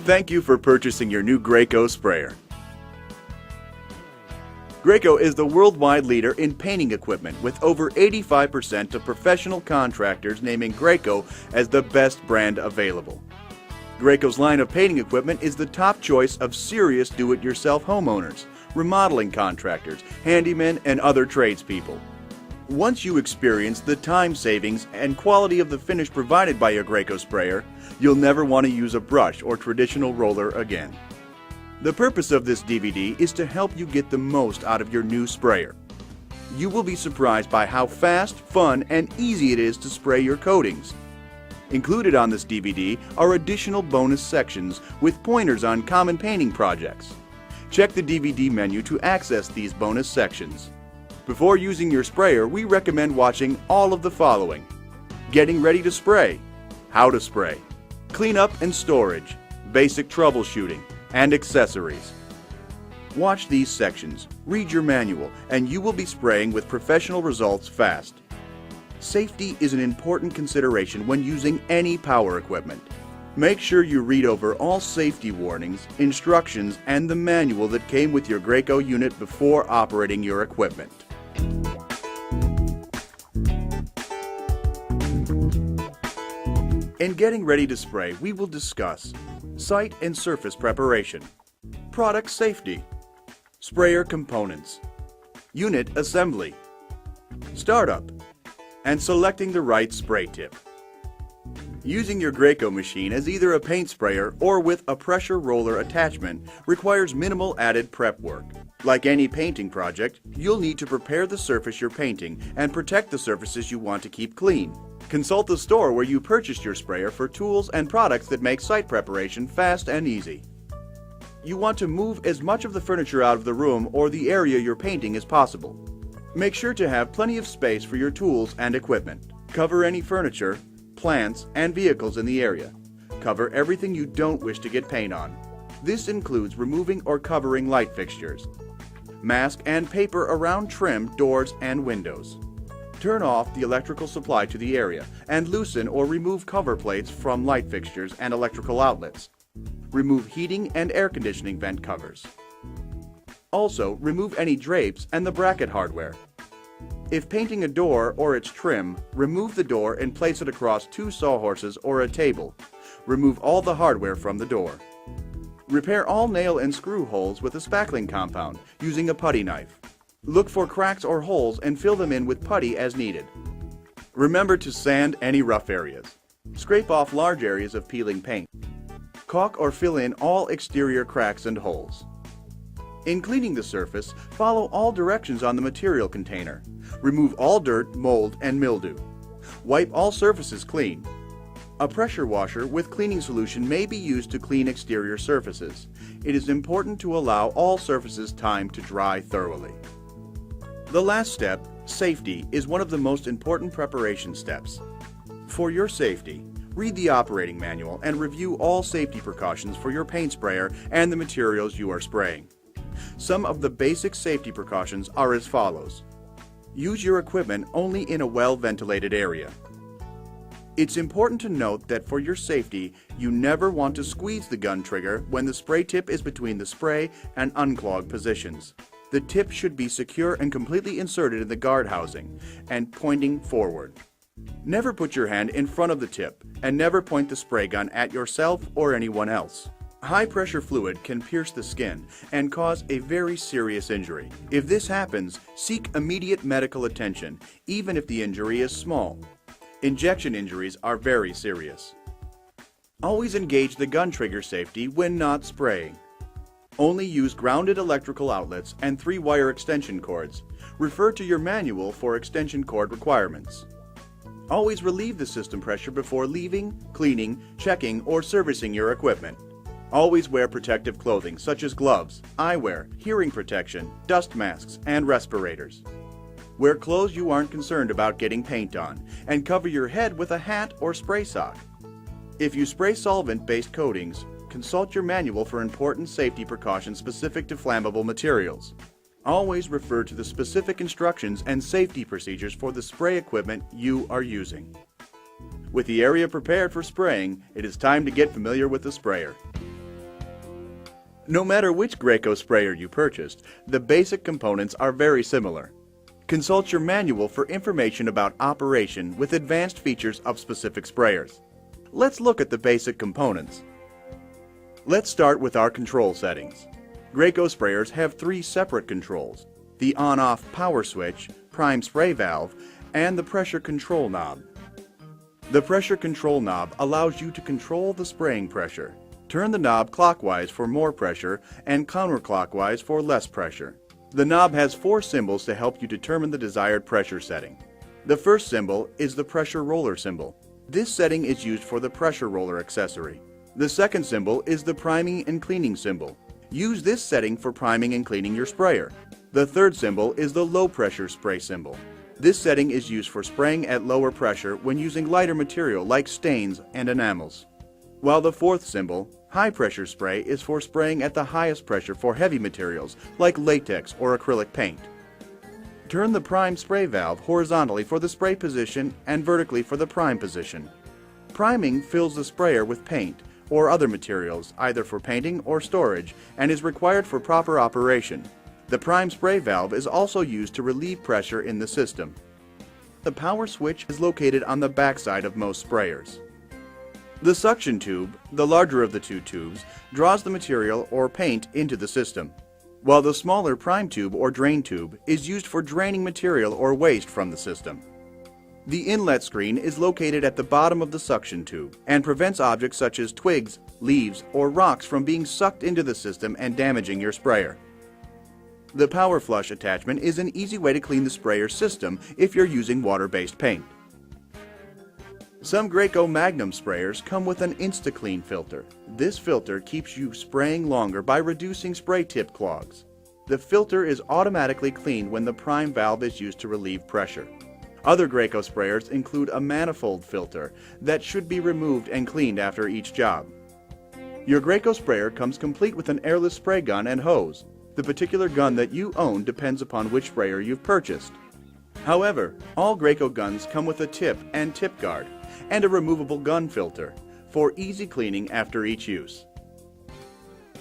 Thank you for purchasing your new Graco sprayer. Graco is the worldwide leader in painting equipment, with over 85% of professional contractors naming Graco as the best brand available. Graco's line of painting equipment is the top choice of serious do-it-yourself homeowners, remodeling contractors, handymen, and other tradespeople. Once you experience the time savings and quality of the finish provided by your Graco sprayer, you'll never want to use a brush or traditional roller again. The purpose of this DVD is to help you get the most out of your new sprayer. You will be surprised by how fast, fun, and easy it is to spray your coatings. Included on this DVD are additional bonus sections with pointers on common painting projects. Check the DVD menu to access these bonus sections. Before using your sprayer, we recommend watching all of the following: getting ready to spray, how to spray, cleanup and storage, basic troubleshooting, and accessories. Watch these sections, read your manual, and you will be spraying with professional results fast. Safety is an important consideration when using any power equipment. Make sure you read over all safety warnings, instructions, and the manual that came with your Graco unit before operating your equipment. In getting ready to spray, we will discuss site and surface preparation, product safety, sprayer components, unit assembly, startup, and selecting the right spray tip. Using your Graco machine as either a paint sprayer or with a pressure roller attachment requires minimal added prep work. Like any painting project, you'll need to prepare the surface you're painting and protect the surfaces you want to keep clean. Consult the store where you purchased your sprayer for tools and products that make site preparation fast and easy. You want to move as much of the furniture out of the room or the area you're painting as possible. Make sure to have plenty of space for your tools and equipment. Cover any furniture, plants, and vehicles in the area. Cover everything you don't wish to get paint on. This includes removing or covering light fixtures. Mask and paper around trim, doors, and windows. Turn off the electrical supply to the area and loosen or remove cover plates from light fixtures and electrical outlets. Remove heating and air conditioning vent covers. Also, remove any drapes and the bracket hardware. If painting a door or its trim, remove the door and place it across two sawhorses or a table. Remove all the hardware from the door. Repair all nail and screw holes with a spackling compound using a putty knife. Look for cracks or holes and fill them in with putty as needed. Remember to sand any rough areas. Scrape off large areas of peeling paint. Caulk or fill in all exterior cracks and holes. In cleaning the surface, follow all directions on the material container. Remove all dirt, mold, and mildew. Wipe all surfaces clean. A pressure washer with cleaning solution may be used to clean exterior surfaces. It is important to allow all surfaces time to dry thoroughly. The last step, safety, is one of the most important preparation steps. For your safety, read the operating manual and review all safety precautions for your paint sprayer and the materials you are spraying. Some of the basic safety precautions are as follows. Use your equipment only in a well-ventilated area. It's important to note that for your safety, you never want to squeeze the gun trigger when the spray tip is between the spray and unclog positions. The tip should be secure and completely inserted in the guard housing and pointing forward. Never put your hand in front of the tip and never point the spray gun at yourself or anyone else. High-pressure fluid can pierce the skin and cause a very serious injury. If this happens, seek immediate medical attention, even if the injury is small. Injection injuries are very serious. Always engage the gun trigger safety when not spraying. Only use grounded electrical outlets and 3-wire extension cords. Refer to your manual for extension cord requirements. Always relieve the system pressure before leaving, cleaning, checking, or servicing your equipment. Always wear protective clothing such as gloves, eyewear, hearing protection, dust masks, and respirators. Wear clothes you aren't concerned about getting paint on, and cover your head with a hat or spray sock. If you spray solvent-based coatings, consult your manual for important safety precautions specific to flammable materials. Always refer to the specific instructions and safety procedures for the spray equipment you are using. With the area prepared for spraying, it is time to get familiar with the sprayer. No matter which Graco sprayer you purchased, the basic components are very similar. Consult your manual for information about operation with advanced features of specific sprayers. Let's look at the basic components. Let's start with our control settings. Graco sprayers have three separate controls: the on-off power switch, prime spray valve, and the pressure control knob. The pressure control knob allows you to control the spraying pressure. Turn the knob clockwise for more pressure and counterclockwise for less pressure. The knob has four symbols to help you determine the desired pressure setting. The first symbol is the pressure roller symbol. This setting is used for the pressure roller accessory. The second symbol is the priming and cleaning symbol. Use this setting for priming and cleaning your sprayer. The third symbol is the low pressure spray symbol. This setting is used for spraying at lower pressure when using lighter material like stains and enamels. While the fourth symbol, high pressure spray, is for spraying at the highest pressure for heavy materials like latex or acrylic paint. Turn the prime spray valve horizontally for the spray position and vertically for the prime position. Priming fills the sprayer with paint or other materials, either for painting or storage, and is required for proper operation. The prime spray valve is also used to relieve pressure in the system. The power switch is located on the backside of most sprayers. The suction tube, the larger of the two tubes, draws the material or paint into the system, while the smaller prime tube or drain tube is used for draining material or waste from the system. The inlet screen is located at the bottom of the suction tube and prevents objects such as twigs, leaves, or rocks from being sucked into the system and damaging your sprayer. The power flush attachment is an easy way to clean the sprayer system if you're using water-based paint. Some Graco Magnum sprayers come with an InstaClean filter. This filter keeps you spraying longer by reducing spray tip clogs. The filter is automatically cleaned when the prime valve is used to relieve pressure. Other Graco sprayers include a manifold filter that should be removed and cleaned after each job. Your Graco sprayer comes complete with an airless spray gun and hose. The particular gun that you own depends upon which sprayer you've purchased. However, all Graco guns come with a tip and tip guard and a removable gun filter for easy cleaning after each use.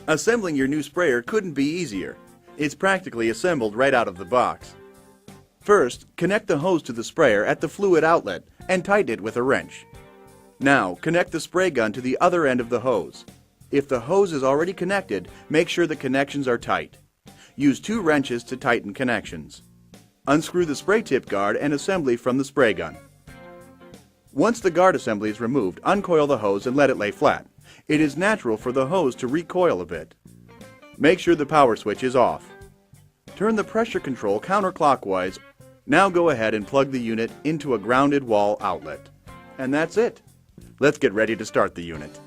Assembling your new sprayer couldn't be easier. It's practically assembled right out of the box. First, connect the hose to the sprayer at the fluid outlet and tighten it with a wrench. Now, connect the spray gun to the other end of the hose. If the hose is already connected, make sure the connections are tight. Use 2 wrenches to tighten connections. Unscrew the spray tip guard and assembly from the spray gun. Once the guard assembly is removed, uncoil the hose and let it lay flat. It is natural for the hose to recoil a bit. Make sure the power switch is off. Turn the pressure control counterclockwise. Now go ahead and plug the unit into a grounded wall outlet. And that's it. Let's get ready to start the unit.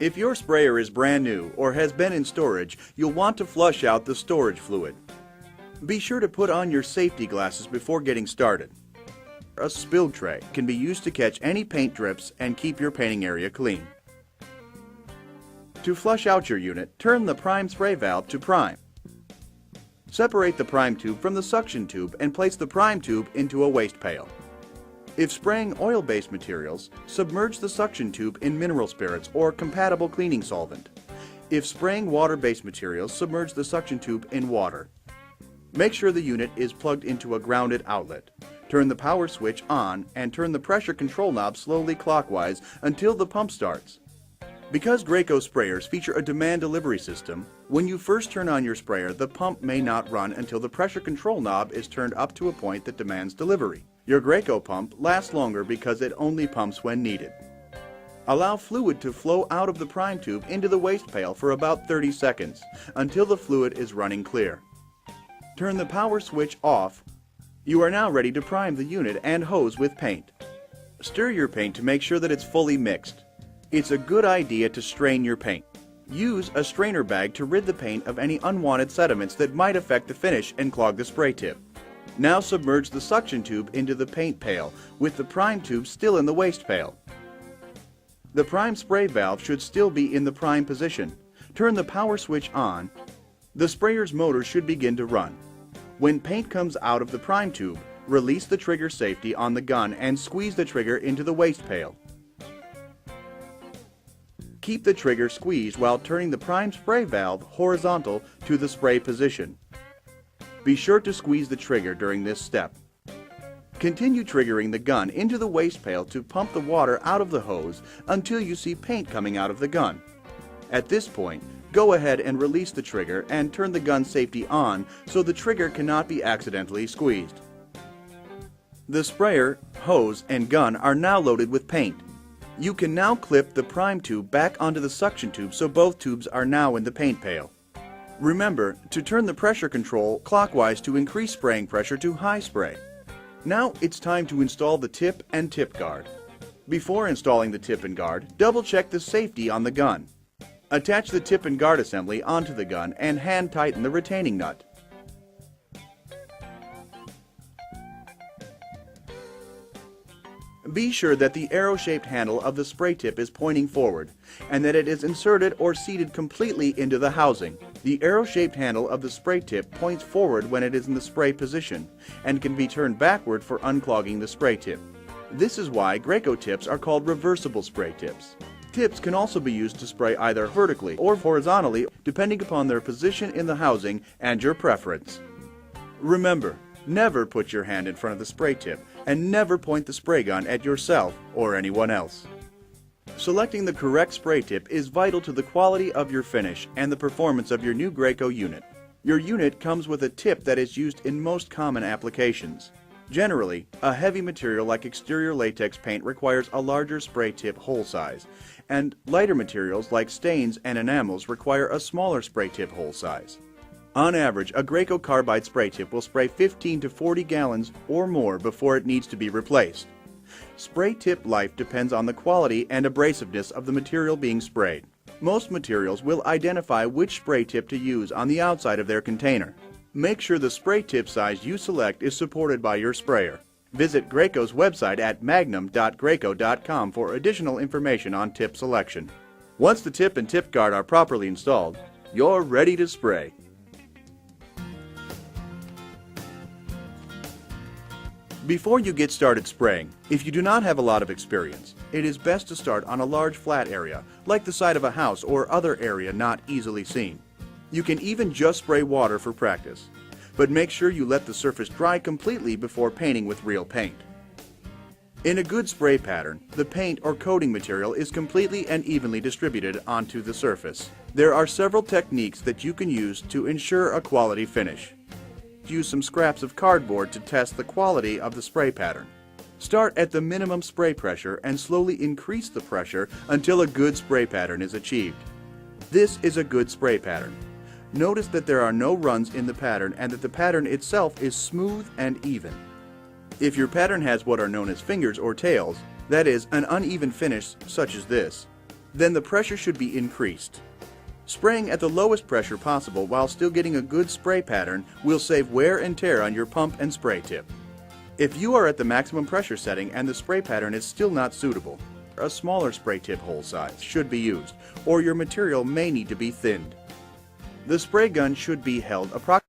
If your sprayer is brand new or has been in storage, you'll want to flush out the storage fluid. Be sure to put on your safety glasses before getting started. A spill tray can be used to catch any paint drips and keep your painting area clean. To flush out your unit, turn the prime spray valve to prime. Separate the prime tube from the suction tube and place the prime tube into a waste pail. If spraying oil-based materials, submerge the suction tube in mineral spirits or compatible cleaning solvent. If spraying water-based materials, submerge the suction tube in water. Make sure the unit is plugged into a grounded outlet. Turn the power switch on and turn the pressure control knob slowly clockwise until the pump starts. Because Graco sprayers feature a demand delivery system, when you first turn on your sprayer, the pump may not run until the pressure control knob is turned up to a point that demands delivery. Your Graco pump lasts longer because it only pumps when needed. Allow fluid to flow out of the prime tube into the waste pail for about 30 seconds until the fluid is running clear. Turn the power switch off. You are now ready to prime the unit and hose with paint. Stir your paint to make sure that it's fully mixed. It's a good idea to strain your paint. Use a strainer bag to rid the paint of any unwanted sediments that might affect the finish and clog the spray tip. Now submerge the suction tube into the paint pail with the prime tube still in the waste pail. The prime spray valve should still be in the prime position. Turn the power switch on. The sprayer's motor should begin to run. When paint comes out of the prime tube, release the trigger safety on the gun and squeeze the trigger into the waste pail. Keep the trigger squeezed while turning the prime spray valve horizontal to the spray position. Be sure to squeeze the trigger during this step. Continue triggering the gun into the waste pail to pump the water out of the hose until you see paint coming out of the gun. At this point, go ahead and release the trigger and turn the gun safety on so the trigger cannot be accidentally squeezed. The sprayer, hose, and gun are now loaded with paint. You can now clip the prime tube back onto the suction tube so both tubes are now in the paint pail. Remember to turn the pressure control clockwise to increase spraying pressure to high spray. Now it's time to install the tip and tip guard. Before installing the tip and guard, double check the safety on the gun. Attach the tip and guard assembly onto the gun and hand tighten the retaining nut. Be sure that the arrow-shaped handle of the spray tip is pointing forward and that it is inserted or seated completely into the housing. The arrow-shaped handle of the spray tip points forward when it is in the spray position and can be turned backward for unclogging the spray tip. This is why Graco tips are called reversible spray tips. Tips can also be used to spray either vertically or horizontally depending upon their position in the housing and your preference. Remember, never put your hand in front of the spray tip and never point the spray gun at yourself or anyone else. Selecting the correct spray tip is vital to the quality of your finish and the performance of your new Graco unit. Your unit comes with a tip that is used in most common applications. Generally, a heavy material like exterior latex paint requires a larger spray tip hole size, and lighter materials like stains and enamels require a smaller spray tip hole size. On average, a Graco carbide spray tip will spray 15 to 40 gallons or more before it needs to be replaced. Spray tip life depends on the quality and abrasiveness of the material being sprayed. Most materials will identify which spray tip to use on the outside of their container. Make sure the spray tip size you select is supported by your sprayer. Visit Graco's website at magnum.graco.com for additional information on tip selection. Once the tip and tip guard are properly installed, you're ready to spray. Before you get started spraying, if you do not have a lot of experience, it is best to start on a large flat area, like the side of a house or other area not easily seen. You can even just spray water for practice, but make sure you let the surface dry completely before painting with real paint. In a good spray pattern, the paint or coating material is completely and evenly distributed onto the surface. There are several techniques that you can use to ensure a quality finish. Use some scraps of cardboard to test the quality of the spray pattern. Start at the minimum spray pressure and slowly increase the pressure until a good spray pattern is achieved. This is a good spray pattern. Notice that there are no runs in the pattern and that the pattern itself is smooth and even. If your pattern has what are known as fingers or tails, that is, an uneven finish such as this, then the pressure should be increased. Spraying at the lowest pressure possible while still getting a good spray pattern will save wear and tear on your pump and spray tip. If you are at the maximum pressure setting and the spray pattern is still not suitable, a smaller spray tip hole size should be used, or your material may need to be thinned. The spray gun should be held approximately